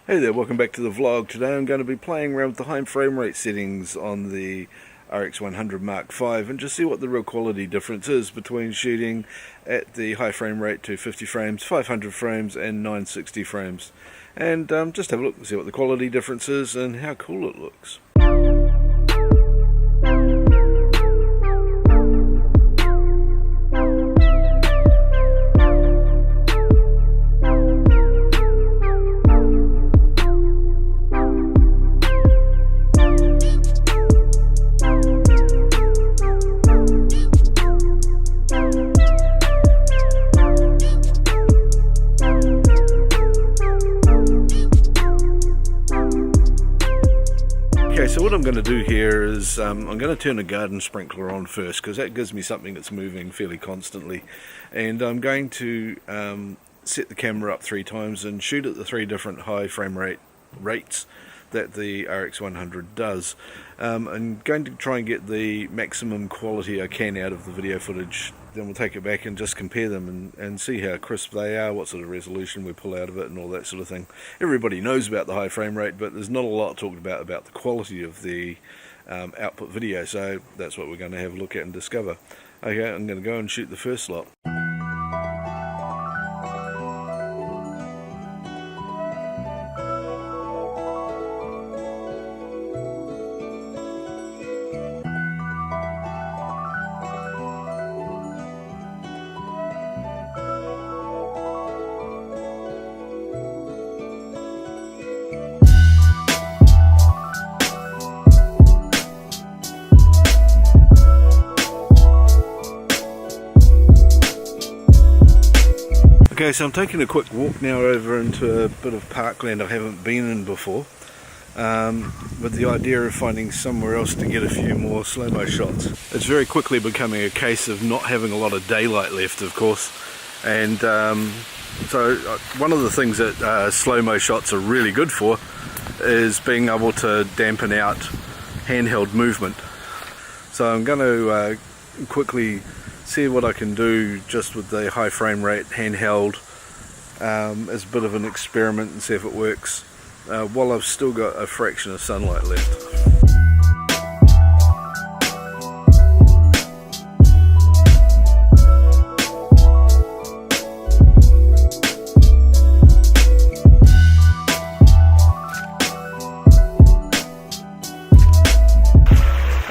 Hey there, welcome back to the vlog. Today I'm going to be playing around with the high frame rate settings on the RX100 Mark V and just see what the real quality difference is between shooting at the high frame rate to 50 frames, 500 frames and 960 frames. And just have a look and see what the quality difference is and how cool it looks. Okay, so what I'm going to do here is I'm going to turn a garden sprinkler on first because that gives me something that's moving fairly constantly, and I'm going to set the camera up 3 times and shoot at the 3 different high frame rate rates that the RX100 does. I'm going to try and get the maximum quality I can out of the video footage. Then we'll take it back and just compare them and see how crisp they are, what sort of resolution we pull out of it and all that sort of thing. Everybody knows about the high frame rate, but there's not a lot talked about the quality of the output video, so that's what we're going to have a look at and discover. Okay, I'm going to go and shoot the first lot. Okay, so I'm taking a quick walk now over into a bit of parkland I haven't been in before, with the idea of finding somewhere else to get a few more slow-mo shots. It's very quickly becoming a case of not having a lot of daylight left, of course, and so one of the things that slow-mo shots are really good for is being able to dampen out handheld movement. So I'm going to quickly see what I can do just with the high frame rate handheld as a bit of an experiment and see if it works while I've still got a fraction of sunlight left.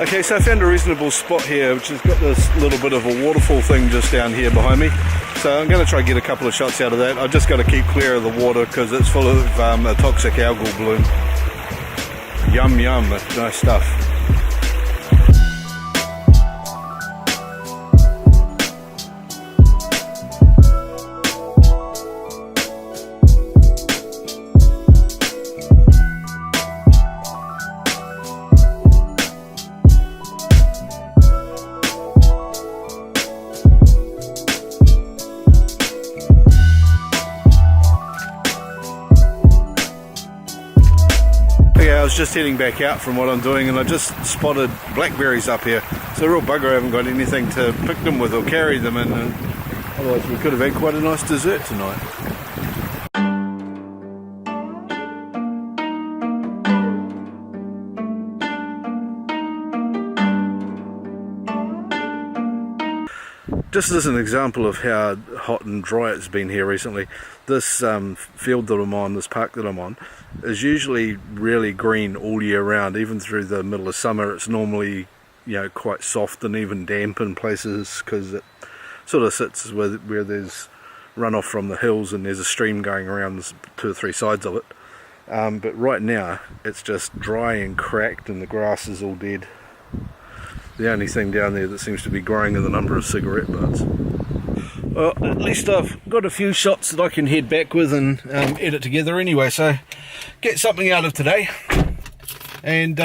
Okay, so I found a reasonable spot here which has got this little bit of a waterfall thing just down here behind me. So I'm going to try and get a couple of shots out of that. I've just got to keep clear of the water because it's full of a toxic algal bloom. Yum yum, that's nice stuff. I was just heading back out from what I'm doing and I just spotted blackberries up here. It's a real bugger I haven't got anything to pick them with or carry them in, and otherwise we could have had quite a nice dessert tonight. Just as an example of how hot and dry it's been here recently, this field that I'm on, this park that I'm on, is usually really green all year round. Even through the middle of summer it's normally, you know, quite soft and even damp in places because it sort of sits where there's runoff from the hills and there's a stream going around 2 or 3 sides of it. But right now it's just dry and cracked and the grass is all dead. The only thing down there that seems to be growing are the number of cigarette butts. Well, at least I've got a few shots that I can head back with and edit together anyway, so get something out of today. And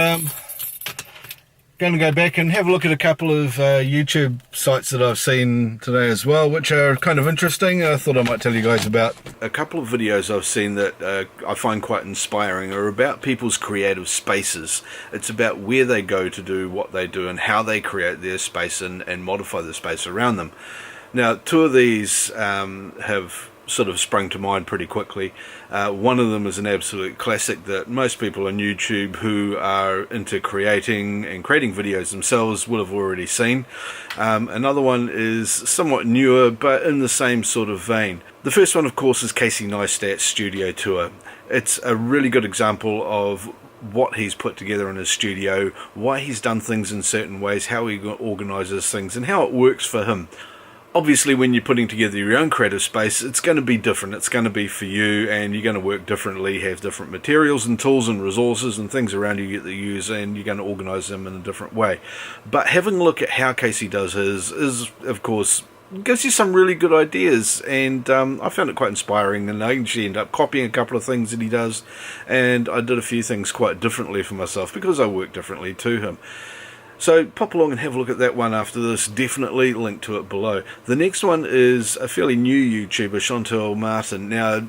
going to go back and have a look at a couple of YouTube sites that I've seen today as well, which are kind of interesting. I thought I might tell you guys about. A couple of videos I've seen that I find quite inspiring are about people's creative spaces. It's about where they go to do what they do and how they create their space and modify the space around them. Now, 2 of these have sort of sprung to mind pretty quickly. One of them is an absolute classic that most people on YouTube who are into creating videos themselves will have already seen. Another one is somewhat newer but in the same sort of vein. The first one, of course, is Casey Neistat's studio tour. It's a really good example of what he's put together in his studio, why he's done things in certain ways, how he organises things and how it works for him. Obviously, when you're putting together your own creative space, it's going to be different. It's going to be for you, and you're going to work differently, have different materials and tools and resources and things around you that you use, and you're going to organise them in a different way. But having a look at how Casey does his is, of course, gives you some really good ideas, and I found it quite inspiring, and I actually ended up copying a couple of things that he does, and I did a few things quite differently for myself because I work differently to him. So pop along and have a look at that one after this, definitely link to it below. The next one is a fairly new YouTuber, Chantal Martin. Now,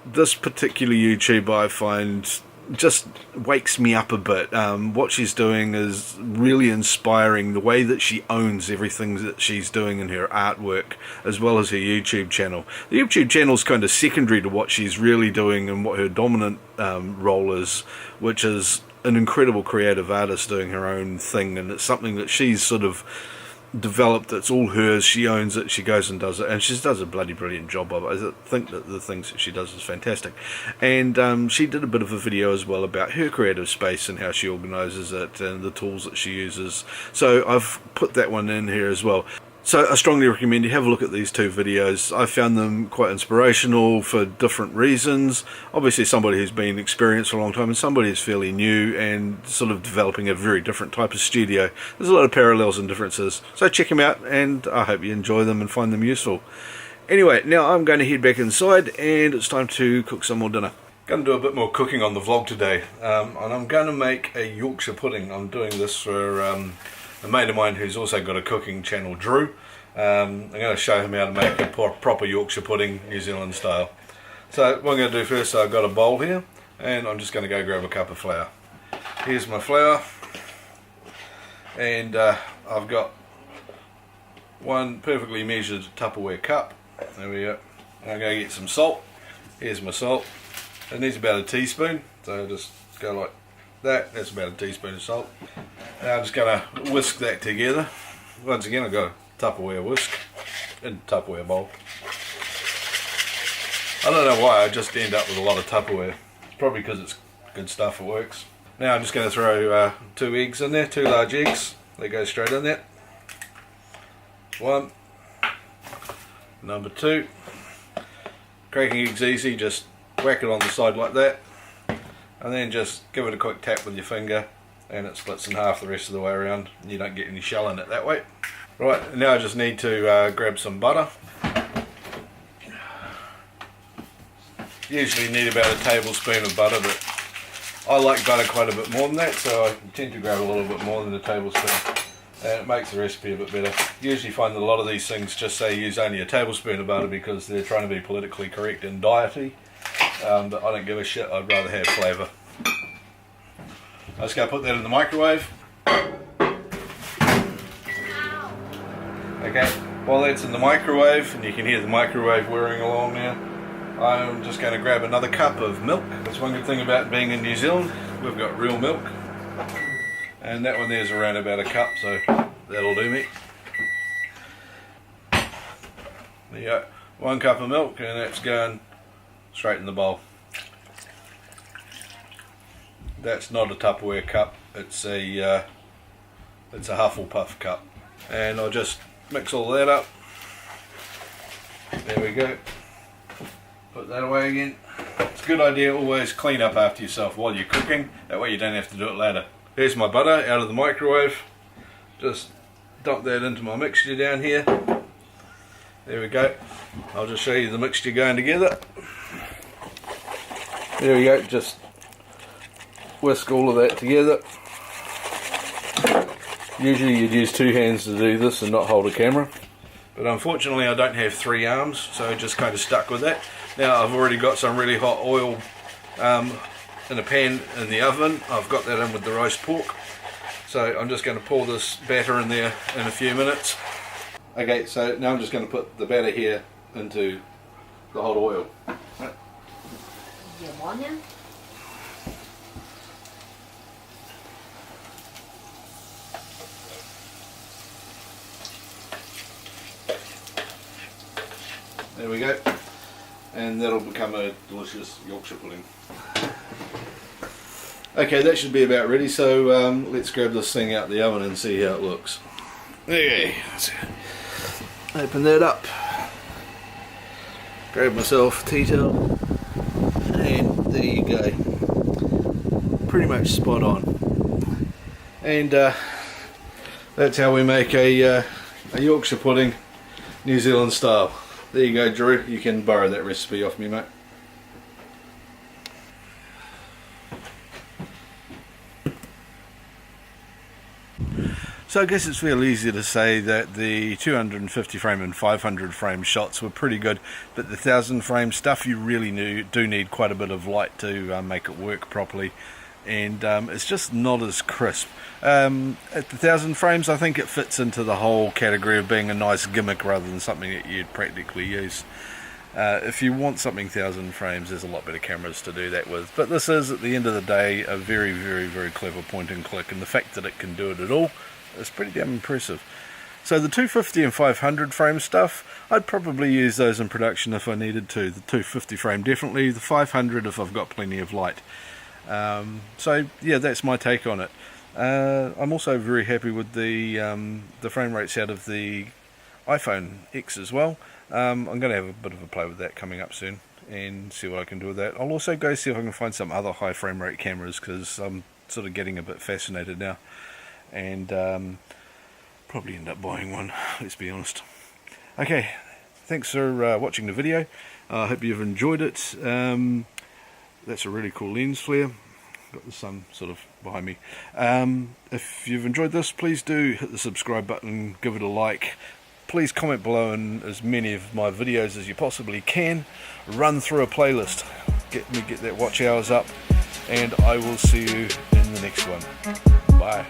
this particular YouTuber I find just wakes me up a bit. What she's doing is really inspiring, the way that she owns everything that she's doing in her artwork as well as her YouTube channel. The YouTube channel is kind of secondary to what she's really doing and what her dominant role is, which is an incredible creative artist doing her own thing, and it's something that she's sort of developed. It's all hers, she owns it, she goes and does it, and she does a bloody brilliant job of it. I think that the things that she does is fantastic. And she did a bit of a video as well about her creative space and how she organises it and the tools that she uses, so I've put that one in here as well. So I strongly recommend you have a look at these two videos. I found them quite inspirational for different reasons. Obviously somebody who's been experienced for a long time and somebody who's fairly new and sort of developing a very different type of studio. There's a lot of parallels and differences. So check them out, and I hope you enjoy them and find them useful. Anyway, now I'm going to head back inside and it's time to cook some more dinner. Going to do a bit more cooking on the vlog today, and I'm going to make a Yorkshire pudding. I'm doing this for a mate of mine who's also got a cooking channel, Drew. I'm going to show him how to make a proper Yorkshire pudding, New Zealand style. So what I'm going to do first, I've got a bowl here, and I'm just going to go grab a cup of flour. Here's my flour, and I've got one perfectly measured Tupperware cup. There we go. I'm going to get some salt. Here's my salt. It needs about a teaspoon, so just go like that. That's about a teaspoon of salt. Now I'm just going to whisk that together. Once again, I've got a Tupperware whisk in a Tupperware bowl. I don't know why I just end up with a lot of Tupperware. It's probably because it's good stuff, it works. Now I'm just going to throw 2 eggs in there, 2 large eggs. They go straight in there. 1. Number 2. Cracking eggs easy, just whack it on the side like that. And then just give it a quick tap with your finger, and it splits in half the rest of the way around. You don't get any shell in it that way. Right, now I just need to grab some butter. Usually need about a tablespoon of butter, but I like butter quite a bit more than that, so I tend to grab a little bit more than a tablespoon. And it makes the recipe a bit better. Usually find that a lot of these things just say use only a tablespoon of butter because they're trying to be politically correct and diety. But I don't give a shit, I'd rather have flavour. I'm just going to put that in the microwave. Okay, while that's in the microwave, and you can hear the microwave whirring along now, I'm just going to grab another cup of milk. That's one good thing about being in New Zealand, we've got real milk. And that one there's around about a cup, so that'll do me. There you go, 1 cup of milk, and that's going straight in the bowl. That's not a Tupperware cup, it's a Hufflepuff cup. And I'll just mix all that up. There we go. Put that away again. It's a good idea always clean up after yourself while you're cooking, that way you don't have to do it later. Here's my butter out of the microwave. Just dump that into my mixture down here. There we go. I'll just show you the mixture going together. There we go, just whisk all of that together. Usually you'd use 2 hands to do this and not hold a camera, but unfortunately I don't have 3 arms, so I just kind of stuck with that. Now I've already got some really hot oil in a pan in the oven. I've got that in with the roast pork, so I'm just going to pour this batter in there in a few minutes. Okay, so now I'm just going to put the batter here into the hot oil. You want him? There we go, and that'll become a delicious Yorkshire pudding. Okay, that should be about ready, so let's grab this thing out the oven and see how it looks. Okay, let's open that up, grab myself a tea towel, and there you go. Pretty much spot on. And that's how we make a Yorkshire pudding, New Zealand style. There you go, Drew, you can borrow that recipe off me, mate. So I guess it's fairly easy to say that the 250 frame and 500 frame shots were pretty good, but the 1000 frame stuff, you really do need quite a bit of light to make it work properly, and it's just not as crisp. At the 1000 frames, I think it fits into the whole category of being a nice gimmick rather than something that you'd practically use. If you want something 1000 frames, there's a lot better cameras to do that with, but this is, at the end of the day, a very, very, very clever point and click, and the fact that it can do it at all is pretty damn impressive. So the 250 and 500 frame stuff, I'd probably use those in production if I needed to. The 250 frame definitely, the 500 if I've got plenty of light. So yeah, that's my take on it. I'm also very happy with the frame rates out of the iPhone X as well. I'm going to have a bit of a play with that coming up soon and see what I can do with that. I'll also go see if I can find some other high frame rate cameras, because I'm sort of getting a bit fascinated now, and probably end up buying one, let's be honest. Okay, thanks for watching the video. I hope you've enjoyed it. That's a really cool lens flare. Got the sun sort of behind me. If you've enjoyed this, please do hit the subscribe button, give it a like. Please comment below in as many of my videos as you possibly can. Run through a playlist. Get that watch hours up, and I will see you in the next one. Bye.